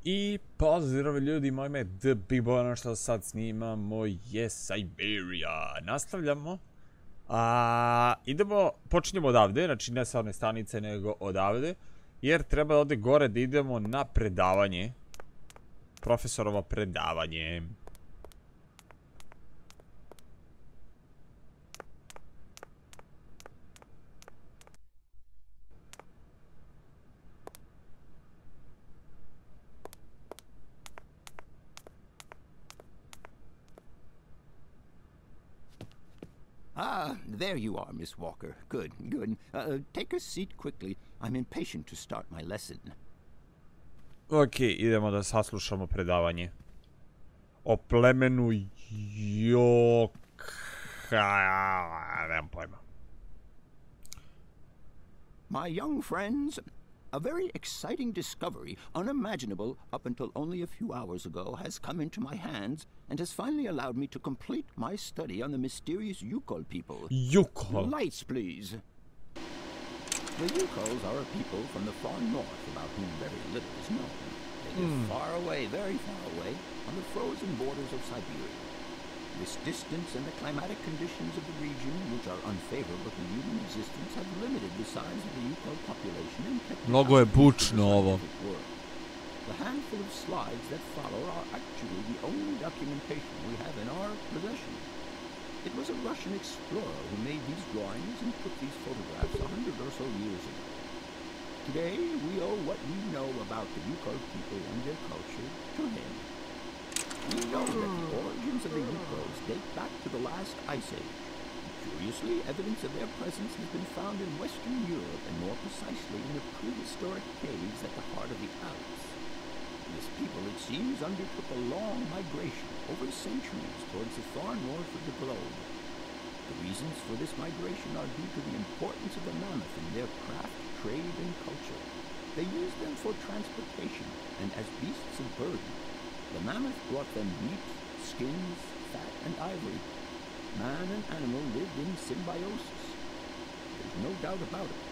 I pozdrav ljudi, moj ime je thebiggyboy, ono što sad snimamo je Syberia. Nastavljamo. Počinjemo odavde, znači ne sa one stanice, nego odavde. Jer treba ovdje gore da idemo na predavanje. Profesorovo predavanje. Ah, there you are, Miss Walker. Good, good. Take a seat quickly. I'm impatient to start my lesson. Ok, idemo da saslušamo predavanje. O plemenu nemam pojma. My young friends, a very exciting discovery, unimaginable up until only a few hours ago, has come into my hands and has finally allowed me to complete my study on the mysterious Yukol people. Yukol. Lights, please. The Yukols are a people from the far north about whom very little is known. They live far away, very far away, on the frozen borders of Syberia. This distance and the climatic conditions of the region, which are unfavorable to human existence, have limited the size of the Yukol population and kept Mnogo je bučno ovo. The handful of slides that follow are actually the only documentation we have in our possession. It was a Russian explorer who made these drawings and took these photographs 100 or so years ago. Today, we owe what we know about the Yukol people and their culture to him. We know that the origins of the Yukols date back to the last ice age. Curiously, evidence of their presence has been found in Western Europe, and more precisely in the prehistoric caves at the heart of the Alps. This people, it seems, undertook a long migration over centuries towards the far north of the globe. The reasons for this migration are due to the importance of the mammoth in their craft, trade, and culture. They used them for transportation and as beasts of burden. The mammoth brought them meat, skins, fat, and ivory. Man and animal lived in symbiosis. There's no doubt about it.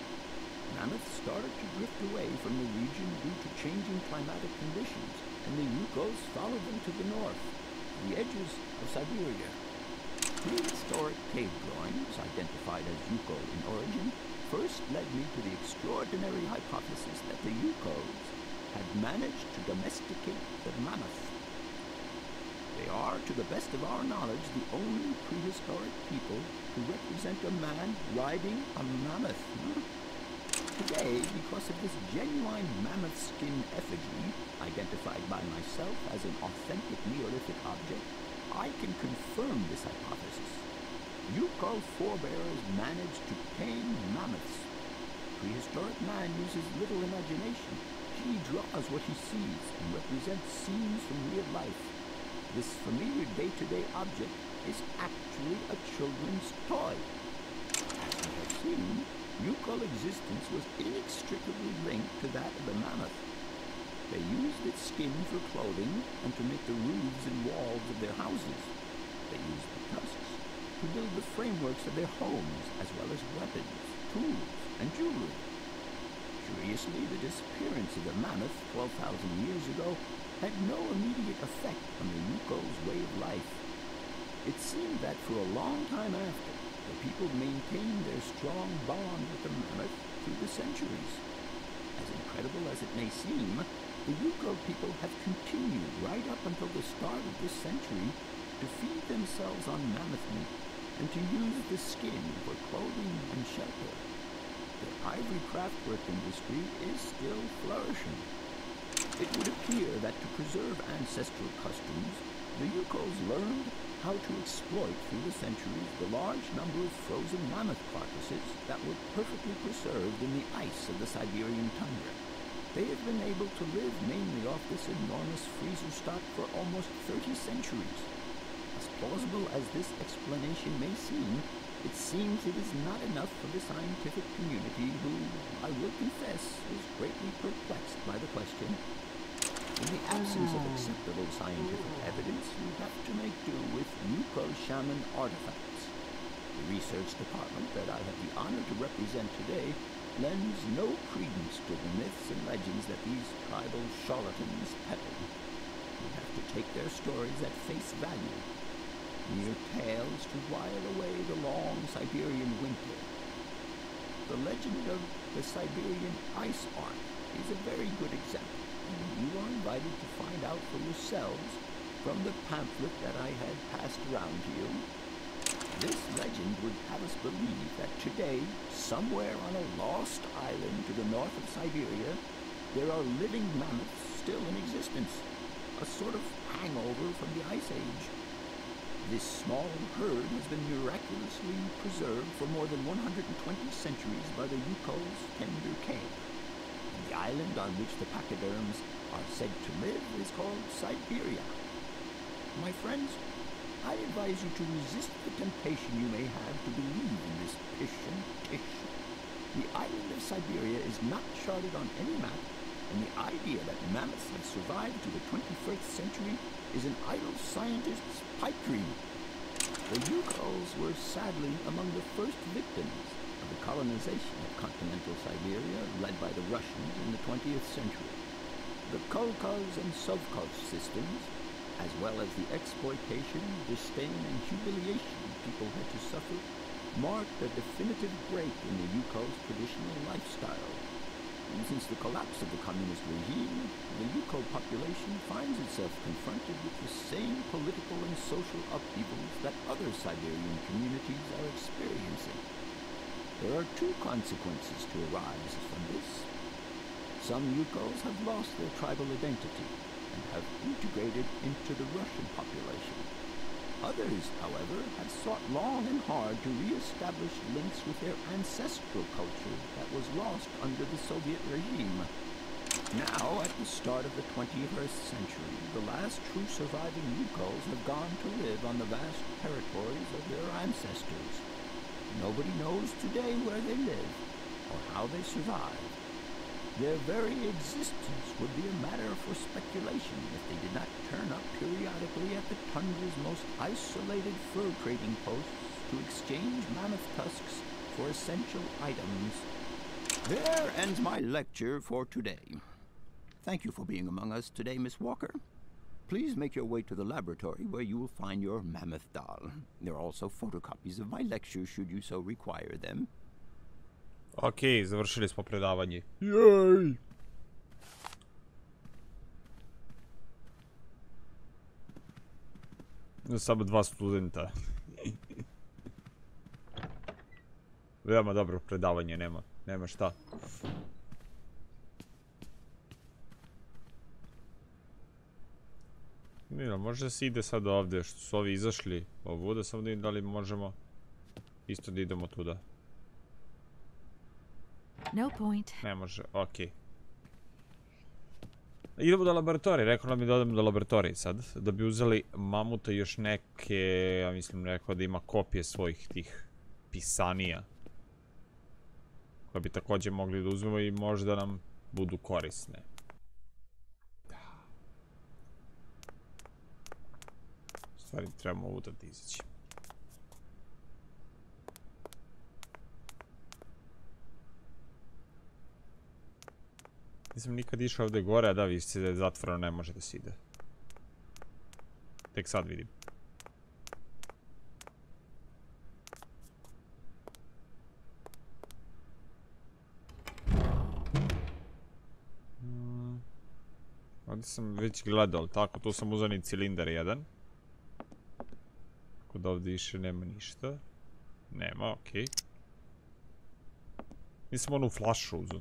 Mammoths started to drift away from the region due to changing climatic conditions, and the Yukols followed them to the north, to the edges of Syberia. Prehistoric cave drawings, identified as Yukol in origin, first led me to the extraordinary hypothesis that the Yukols had managed to domesticate the mammoth. They are, to the best of our knowledge, the only prehistoric people to represent a man riding a mammoth. Today, because of this genuine mammoth skin effigy, identified by myself as an authentic Neolithic object, I can confirm this hypothesis. Yukol forebears managed to tame mammoths. Prehistoric man uses little imagination. He draws what he sees and represents scenes from real life. This familiar day-to-day object is actually a children's toy. As we have seen, Yukol existence was inextricably linked to that of the mammoth. They used its skin for clothing and to make the roofs and walls of their houses. They used the tusks to build the frameworks of their homes, as well as weapons, tools, and jewelry. Curiously, the disappearance of the mammoth 12,000 years ago had no immediate effect on the Yukol's way of life. It seemed that for a long time after, the people maintained their strong bond with the mammoth through the centuries. As incredible as it may seem, the Yukol people have continued right up until the start of this century to feed themselves on mammoth meat and to use the skin for clothing and shelter. Their ivory craftwork industry is still flourishing. It would appear that to preserve ancestral customs, the Yukols learned how to exploit through the centuries the large number of frozen mammoth carcasses that were perfectly preserved in the ice of the Siberian tundra. They have been able to live mainly off this enormous freezer stock for almost 30 centuries. As plausible as this explanation may seem, it seems it is not enough for the scientific community who, I will confess, is greatly perplexed by the question. In the absence of acceptable scientific evidence, we have to make do with Yukol shaman artifacts. The research department that I have the honor to represent today lends no credence to the myths and legends that these tribal charlatans peddle. We have to take their stories at face value, mere tales to while away the long Siberian winter. The legend of the Siberian ice ark is a very good example, and you are invited to find out for yourselves from the pamphlet that I had passed around to you. This legend would have us believe that today, somewhere on a lost island to the north of Syberia, there are living mammoths still in existence, a sort of hangover from the Ice Age. This small herd has been miraculously preserved for more than 120 centuries by the Yukol's tender care. And the island on which the pachyderms are said to live is called Syberia. My friends, I advise you to resist the temptation you may have to believe in this pish and tish. The island of Syberia is not charted on any map, and the idea that mammoths have survived to the 21st century is an idle scientist's pipe dream. The Yukols were sadly among the first victims of the colonization of continental Siberia led by the Russians in the 20th century. The Kolkhoz and Sovkhoz systems, as well as the exploitation, disdain, and humiliation people had to suffer, marked a definitive break in the Yukol's traditional lifestyle. And since the collapse of the communist regime, the Yukol population finds itself confronted with the same political and social upheavals that other Siberian communities are experiencing. There are two consequences to arise from this. Some Yukols have lost their tribal identity and have integrated into the Russian population. Others, however, have sought long and hard to re-establish links with their ancestral culture that was lost under the Soviet regime. Now, at the start of the 21st century, the last true surviving Yukols have gone to live on the vast territories of their ancestors. Nobody knows today where they live or how they survived. Their very existence would be a matter for speculation if they did not turn up periodically at the tundra's most isolated fur trading posts to exchange mammoth tusks for essential items. There ends my lecture for today. Thank you for being among us today, Miss Walker. Please make your way to the laboratory where you will find your mammoth doll. There are also photocopies of my lectures should you so require them. Ok, završili smo predavanje. Jej! Samo 2 studenta. Veoma dobro predavanje, nema šta. Mira, može da se ide sad ovdje, što su ovi izašli ovuda, samo da im da li možemo isto da idemo tuda. No point. Ne može, okej. Idemo do laboratorije, rekao nam je da odemo do laboratorije sad, da bi uzeli mamuta i još neke, ja mislim rekao da ima kopije svojih tih pisanija. Koje bi također mogli da uzmemo i možda nam budu korisne. U stvari trebamo ovuda da izaći. Nisam nikad išao ovdje gore, a da vidi se da je zatvoreno, ne može da se ide. Tek sad vidim. Ovdje sam već gledao, tako, tu sam uzeo ni cilindar jedan. Tako da ovdje više nema ništa. Nema, okej. Nisam onu flašu uzeo,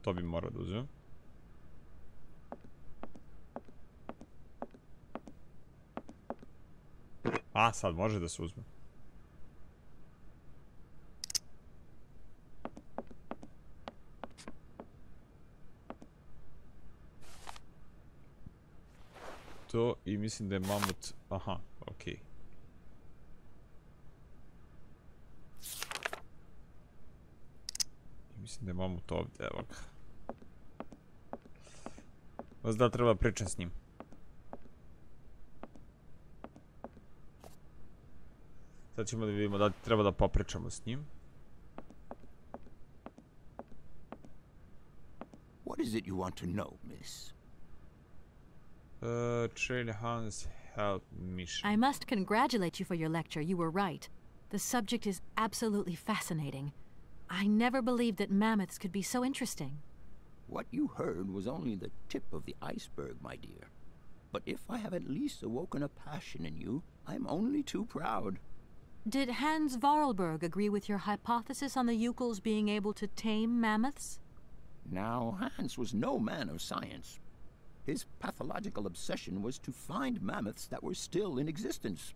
to bi morao da uzmem. A, sad može da se uzme. To i mislim da je mamut... Aha, okej. Mislim da je mamut ovdje, evo ga. Vas da treba pričam s njim. Sad ćemo da vidimo da treba da popričamo s njim. is it you want to know, miss? Trail Hans help mission. I must congratulate you for your lecture. You were right. The subject is absolutely fascinating. I never believed that mammoths could be so interesting. What you heard was only the tip of the iceberg, my dear. But if I have at least awoken a passion in you, I'm only too proud. Did Hans Vorarlberg agree with your hypothesis on the Yukels being able to tame mammoths? Now, Hans was no man of science. His pathological obsession was to find mammoths that were still in existence.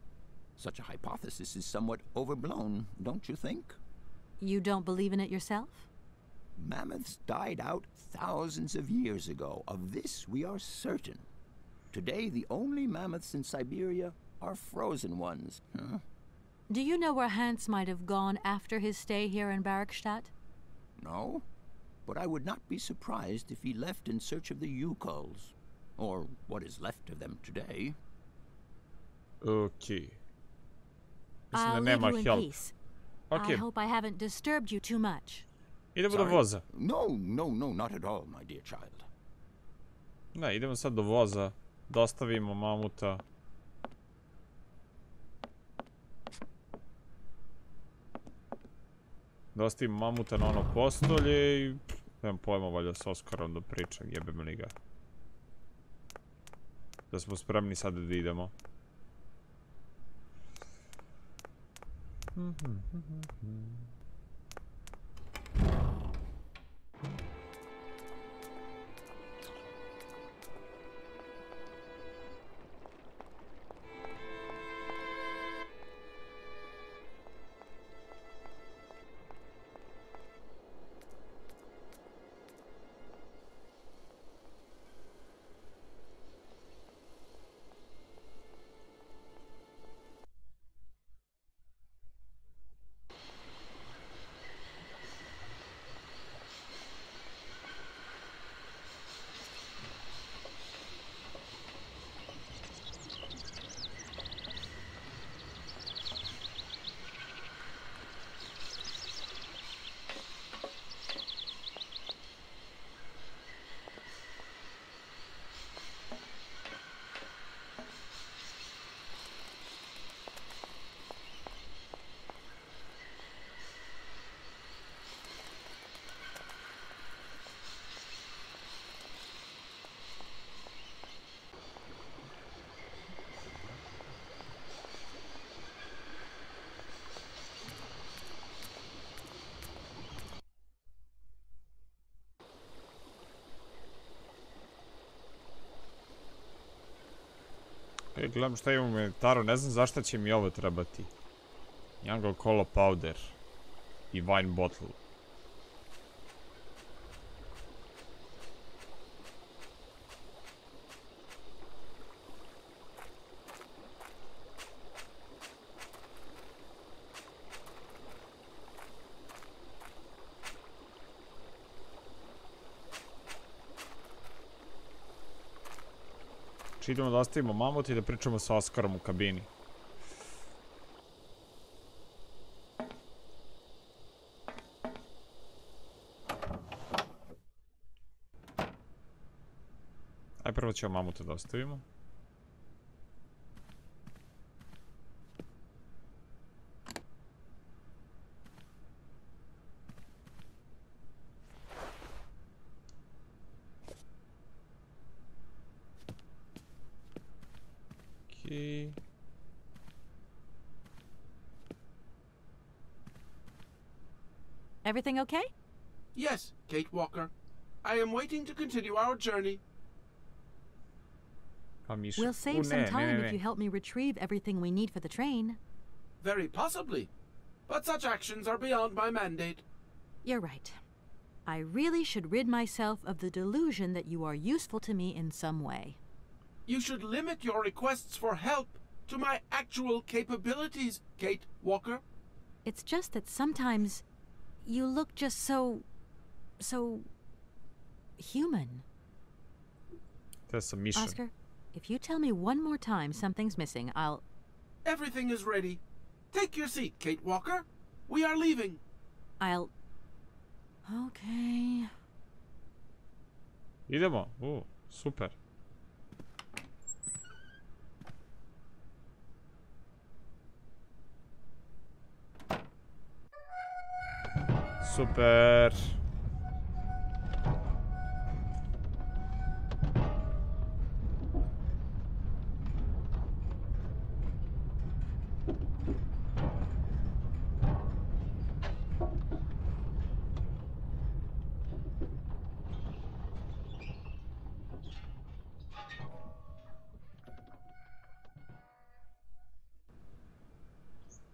Such a hypothesis is somewhat overblown, don't you think? You don't believe in it yourself? Mammoths died out thousands of years ago. Of this we are certain. Today, the only mammoths in Syberia are frozen ones. Huh? Do you know where Hans might have gone after his stay here in Barrackstadt? No, but I would not be surprised if he left in search of the Yukels, or what is left of them today. Okay. I'll leave you in peace. Okay. I hope I haven't disturbed you too much. Idemo do voza. No, not at all, my dear child. Ne, idemo sad do voza. Dostavimo mamuta. Dostavimo mamuta na ono postolje i... Nemam pojma, valjda s Oskarom da pričam, jebem li ga. Da smo spremni sad da idemo. Gledam šta imam u inventaru, ne znam zašto će mi ovo trebati. Jungle Cola Powder i Wine Bottle. Idemo da ostavimo mamut i da pričamo sa Oskarom u kabini. Aj prvo ćemo mamuta da ostavimo. Everything okay? Yes, Kate Walker. I am waiting to continue our journey. We'll save some time if you help me retrieve everything we need for the train. Very possibly. But such actions are beyond my mandate. You're right. I really should rid myself of the delusion that you are useful to me in some way. You should limit your requests for help to my actual capabilities, Kate Walker. It's just that sometimes you look just so human. That's a mission. Oscar, if you tell me one more time something's missing, I'll... Everything is ready. Take your seat, Kate Walker. We are leaving. I'll... Okay... Idemo, super. Super.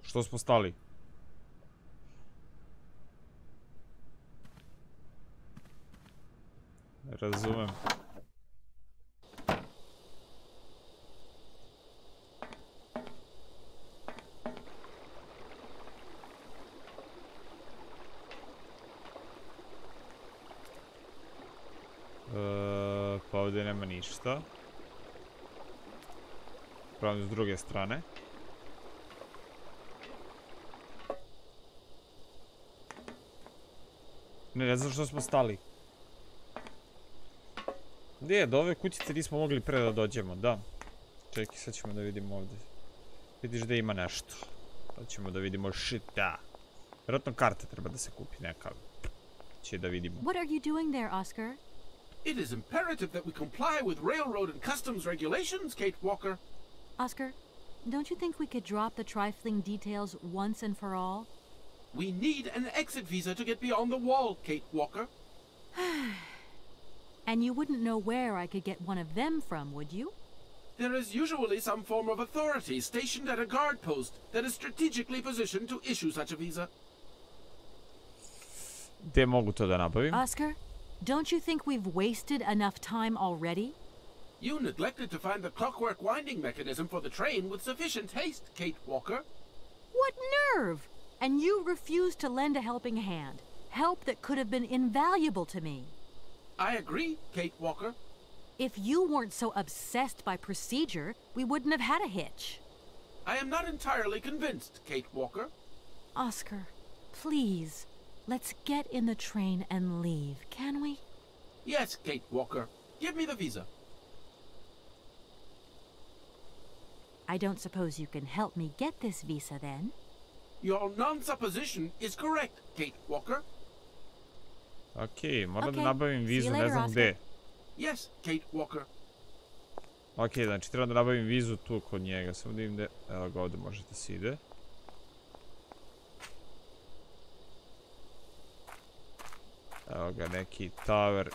Što smo stali? Razumem. Pa ovdje nema ništa. Pravim s druge strane. Ne znam što smo stali. Gdje je? Do ove kućice nismo mogli pre da dođemo, da. Čekaj, sad ćemo da vidimo ovdje. Vidiš da ima nešto. Sad ćemo da vidimo šita. Vjerojatno karta treba da se kupi neka. Će da vidimo. What are you doing there, Oscar? It is imperative that we comply with railroad and customs regulations, Kate Walker. Oscar, don't you think we could drop the trifling details once and for all? We need an exit visa to get beyond the wall, Kate Walker. And you wouldn't know where I could get one of them from, would you? There is usually some form of authority stationed at a guard post that is strategically positioned to issue such a visa. Gdje mogu to da nabavim? Oscar, don't you think we've wasted enough time already? You neglected to find the clockwork winding mechanism for the train with sufficient haste, Kate Walker. What nerve! And you refused to lend a helping hand. Help that could have been invaluable to me. I agree, Kate Walker. If you weren't so obsessed by procedure, we wouldn't have had a hitch. I am not entirely convinced, Kate Walker. Oscar, please, let's get in the train and leave, can we? Yes, Kate Walker. Give me the visa. I don't suppose you can help me get this visa then? Your non-supposition is correct, Kate Walker. Okej, moram da Okay, nabavim see vizu, you ne later, znam Oscar. gde. Yes, Kate Walker. Okej, znači trebam da nabavim vizu tu kod njega, samo da vidim gde. Evo ga, ovdje možete se ide. Evo ga, neki tower.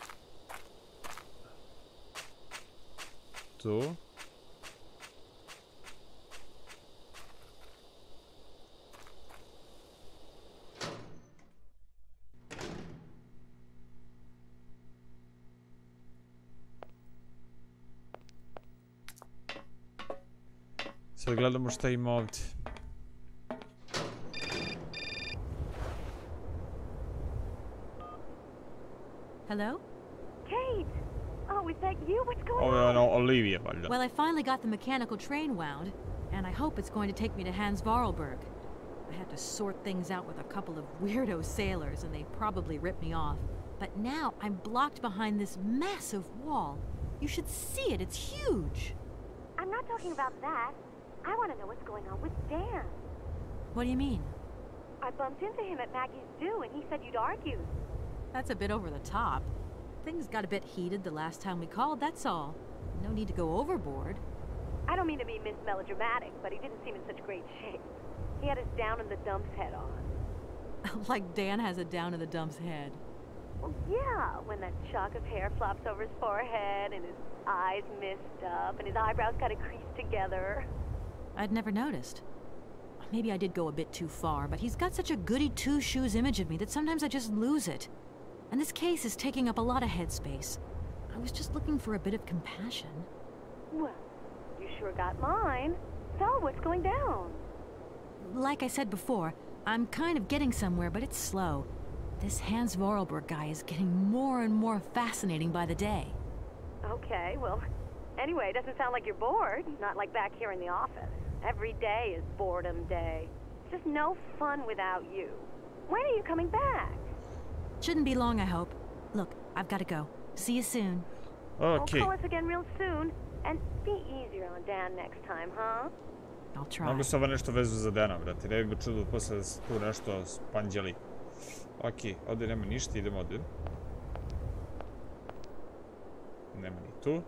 Tu. Sad gledamo šta ima ovdje. Hello? Kate! Oh, is that you? What's going Ovo je on? ono Olivije, valjda. Well, I finally got the mechanical train wound, and I hope it's going to take me to Hans Vorarlberg. I had to sort things out with a couple of weirdo sailors, and they probably ripped me off. But now I'm blocked behind this massive wall. You should see it, it's huge. I'm not talking about that. I want to know what's going on with Dan. What do you mean? I bumped into him at Maggie's do, and he said you'd argued. That's a bit over the top. Things got a bit heated the last time we called, that's all. No need to go overboard. I don't mean to be Miss Melodramatic, but he didn't seem in such great shape. He had his down-in-the-dumps head on. Like Dan has a down-in-the-dumps head. Well, yeah, when that shock of hair flops over his forehead, and his eyes mist up, and his eyebrows kind of creased together. I'd never noticed. Maybe I did go a bit too far, but he's got such a goody two-shoes image of me that sometimes I just lose it. And this case is taking up a lot of headspace. I was just looking for a bit of compassion. Well, you sure got mine. So, what's going down? Like I said before, I'm kind of getting somewhere, but it's slow. This Hans Vorarlberg guy is getting more and more fascinating by the day. Okay, well, anyway, it doesn't sound like you're bored. Not like back here in the office. Every day is boredom day. It's just no fun without you. When are you coming back? Shouldn't be long, I hope. Look, I've got to go. See you soon. Well, Okej. call us again real soon. And be easier on Dan next time, huh? I'll try. Mogu se ovo nešto vezu za Dana, brate. Ne bi čudo posle da se tu nešto spanđeli. Okej, ovdje nema ništa, idemo ovdje. Nema ni tu.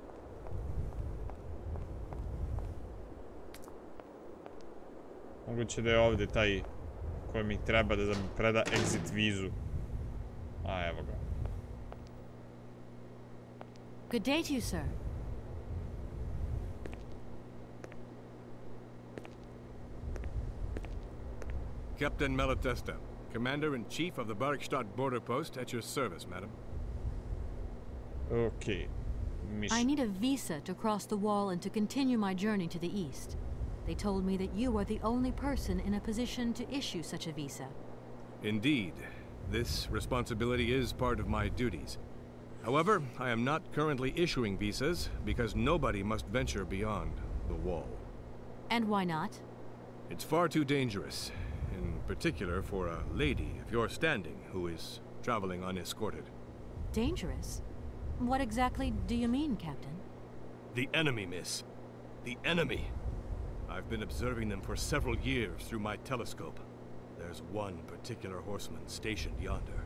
Moguće da je ovdje taj koji mi treba da mi preda exit vizu. A, evo ga. Good day to you, sir. Captain Malatesta, Commander-in-Chief of the Barkstadt border post, at your service, madam. Okej. I need a visa to cross the wall and to continue my journey to the east. They told me that you are the only person in a position to issue such a visa. Indeed, this responsibility is part of my duties. However, I am not currently issuing visas because nobody must venture beyond the wall. And why not? It's far too dangerous, in particular for a lady of your standing who is traveling unescorted. Dangerous? What exactly do you mean, Captain? The enemy, miss. The enemy. I've been observing them for several years through my telescope. There's one particular horseman stationed yonder.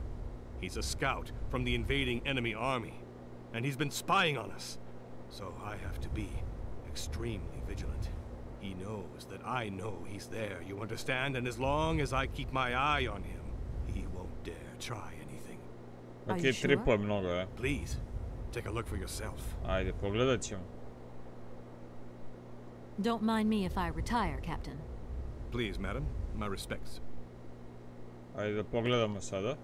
He's a scout from the invading enemy army, and he's been spying on us. So I have to be extremely vigilant. He knows that I know he's there, you understand? And as long as I keep my eye on him, he won't dare try anything. Okej, tripuje mnogo, Please, take a look for yourself. Ajde, pogledat ćemo. Don't mind me if I retire, Captain. Please, madam, my respects. Ajde da pogledamo sada.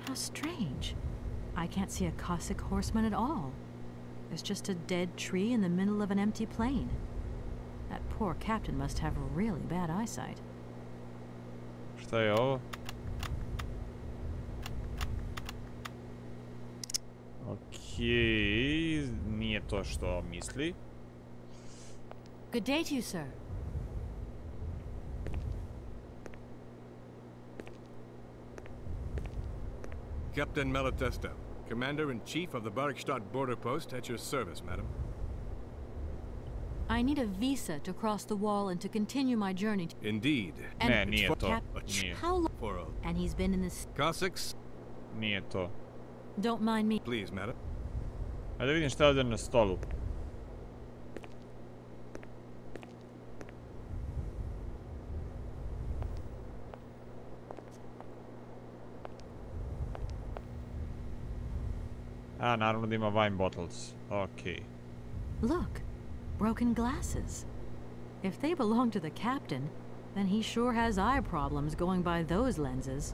How strange. I can't see a Cossack horseman at all. There's just a dead tree in the middle of an empty plain. That poor captain must have really bad eyesight. Šta je ovo? Okej, nije to što misli. Good day to you, sir. Captain Malatesta, Commander-in-Chief of the Barkstadt border post, at your service, madam. I need a visa to cross the wall and to continue my journey. Indeed. And Ne, nije to. Nije. How long? For a And he's been in this. Cossacks, Nije to. Don't mind me. please, madam. Ajde vidim šta je ovdje na stolu. A, naravno da ima wine bottles. Okej. Look, broken glasses. If they belong to the captain, then he sure has eye problems going by those lenses.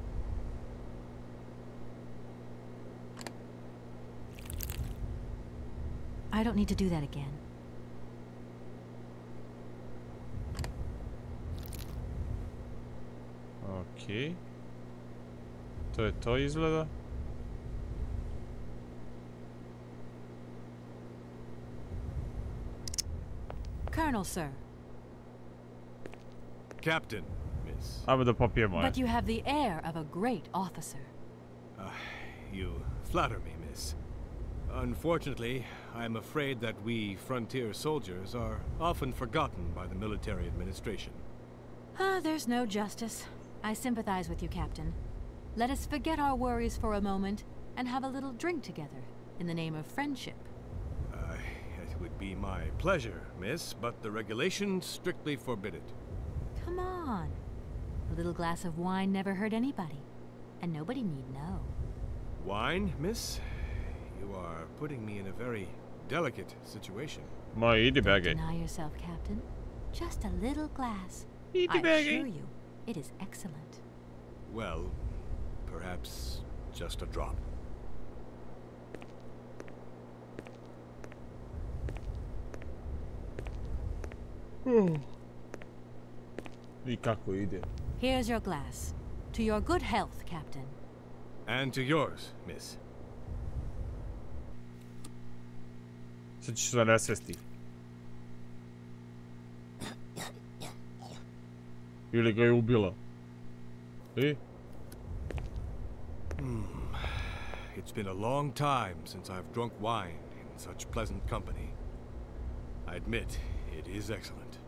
I don't need to do that again. Okej. To je to izgleda. Colonel, sir. Captain, miss. Ajmo da popijemo, But you have the air of a great officer. You flatter me, miss. Unfortunately, I am afraid that we frontier soldiers are often forgotten by the military administration. There's no justice. I sympathize with you, Captain. Let us forget our worries for a moment and have a little drink together in the name of friendship. It would be my pleasure, miss, but the regulations strictly forbid it. Come on. A little glass of wine never hurt anybody, and nobody need know. Wine, miss? You are putting me in a very delicate situation. Ma, idi begaj. Deny yourself, Captain. Just a little glass. Idi I begaj. assure you, it is excellent. Well, perhaps just a drop. I kako ide. Here's your glass. To your good health, Captain. And to yours, miss. Sad ću se nesvesti. Ili ga je ubila. I? It's been a long time since I've drunk wine in such pleasant company. I admit, it is excellent.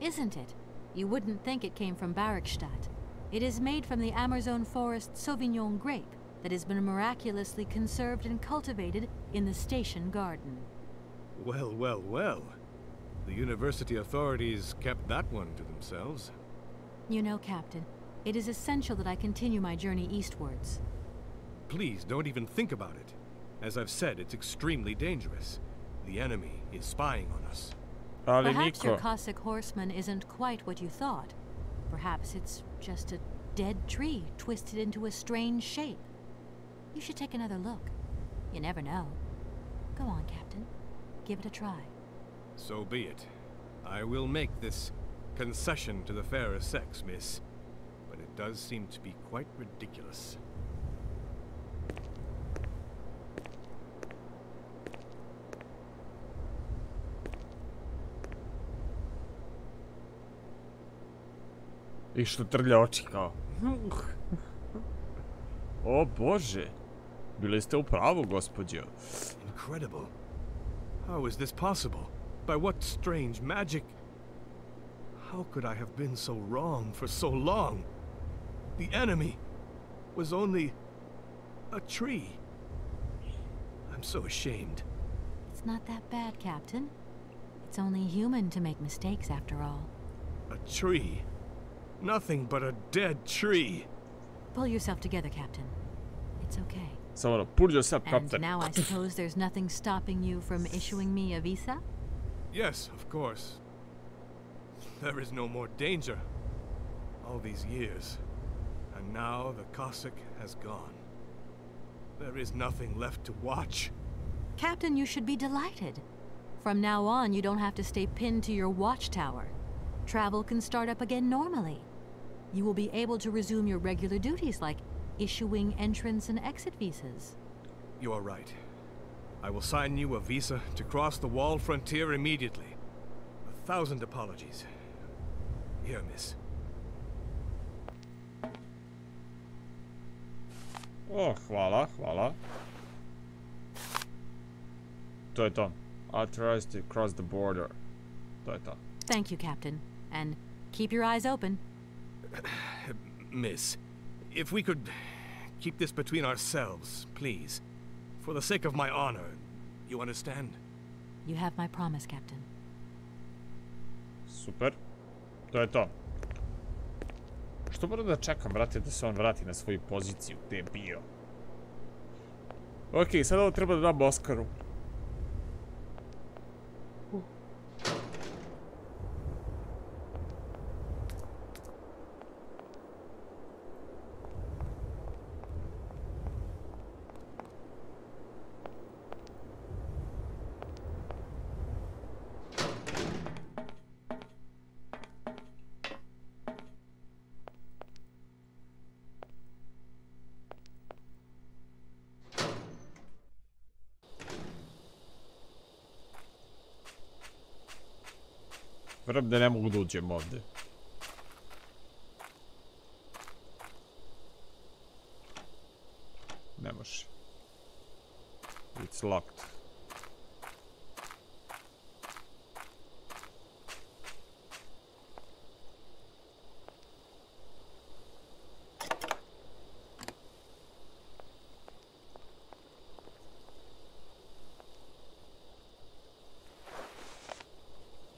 Isn't it? You wouldn't think it came from Barrackstadt. It is made from the Amazon forest Sauvignon grape that has been miraculously conserved and cultivated in the station garden. Well, well, well. The university authorities kept that one to themselves. You know, Captain, it is essential that I continue my journey eastwards. Please, don't even think about it. As I've said, it's extremely dangerous. The enemy is spying on us. Ali Perhaps your Niko. Cossack horseman isn't quite what you thought. Perhaps it's just a dead tree twisted into a strange shape. You should take another look. You never know. Go on, Captain. Give it a try. So be it. I will make this concession to the fairer sex, miss. But it does seem to be quite ridiculous. I što trlja oči kao. O Bože. Bili ste u pravu, gospođo. Incredible. How is this possible? By what strange magic? How could I have been so wrong for so long? The enemy was only a tree. I'm so ashamed. It's not that bad, Captain. It's only human to make mistakes, after all. A tree. Nothing but a dead tree. Pull yourself together, Captain. It's okay. Samo pull yourself, And Captain. now I suppose there's nothing stopping you from issuing me a visa? Yes, of course. There is no more danger. All these years. And now the Cossack has gone. There is nothing left to watch. Captain, you should be delighted. From now on, you don't have to stay pinned to your watchtower. Travel can start up again normally. You will be able to resume your regular duties like issuing entrance and exit visas. You are right. I will sign you a visa to cross the wall frontier immediately. 1,000 apologies. Here, miss. O, hvala, hvala. To je to. Authorized to cross the border. To je to. Thank you, Captain. And keep your eyes open. Miss, if we could keep this between ourselves, please. For the sake of my honor, you understand? You have my promise, Captain. Super. To je to. Što moram da čekam, brate, da se on vrati na svoju poziciju gdje je bio? Okej, sad ovo treba da dam Oskaru. Vjerujem da ne mogu da uđem ovdje. Ne može. It's locked.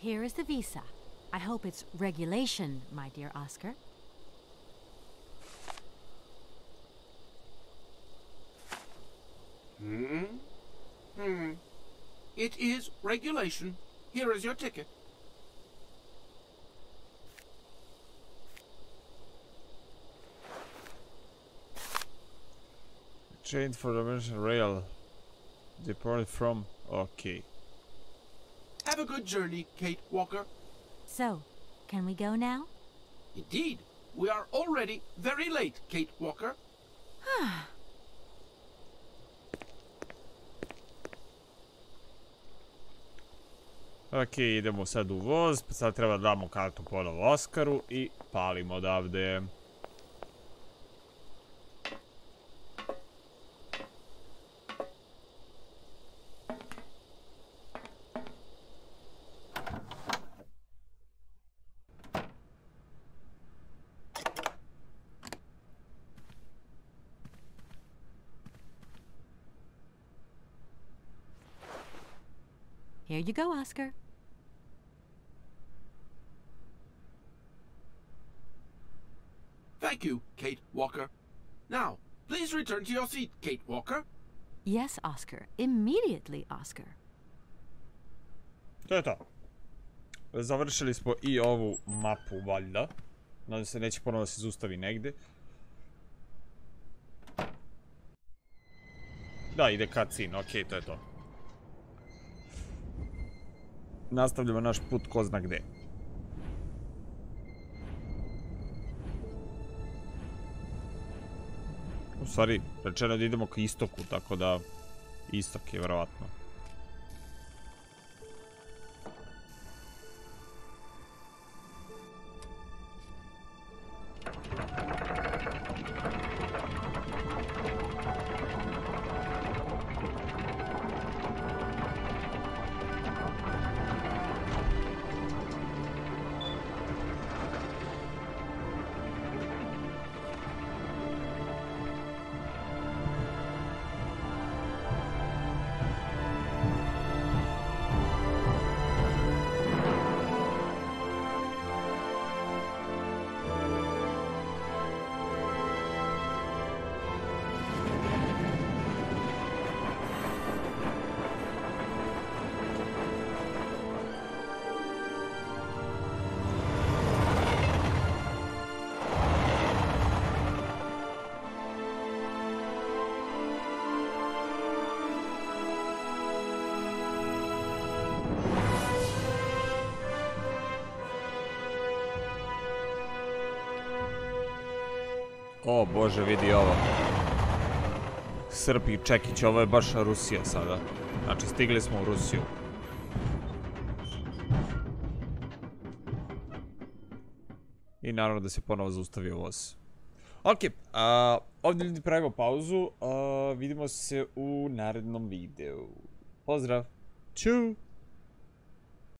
Here is the visa. I hope it's regulation, my dear Oscar. It is regulation. Here is your ticket. Chained for the American rail. Departed from... Okay. Have a good journey, Kate Walker. So, can we go now? Indeed, we are already very late, Kate Walker. Ok, idemo sad u voz, pa sad treba da damo kartu ponovo Oskaru i palimo odavde. Here you go, Oscar. Thank you, Kate Walker. Now, please return to your seat, Kate Walker. Yes, Oscar. Immediately, Oscar. To je to. Završili smo i ovu mapu, valjda. Nadam se neće ponovno da se zustavi negde. Da, ide cutscene, okej, to je to. Nastavljamo naš put ko zna gde. U stvari, rečeno je da idemo ka istoku, tako da istok je verovatno. O bože, vidi ovo. Srp i Čekić, ovo je baš Rusija sada. Znači, stigli smo u Rusiju. I naravno da se ponovo zaustavio voz. Ok, ovdje ljudi pravimo pauzu. Vidimo se u narednom videu. Pozdrav! Ću!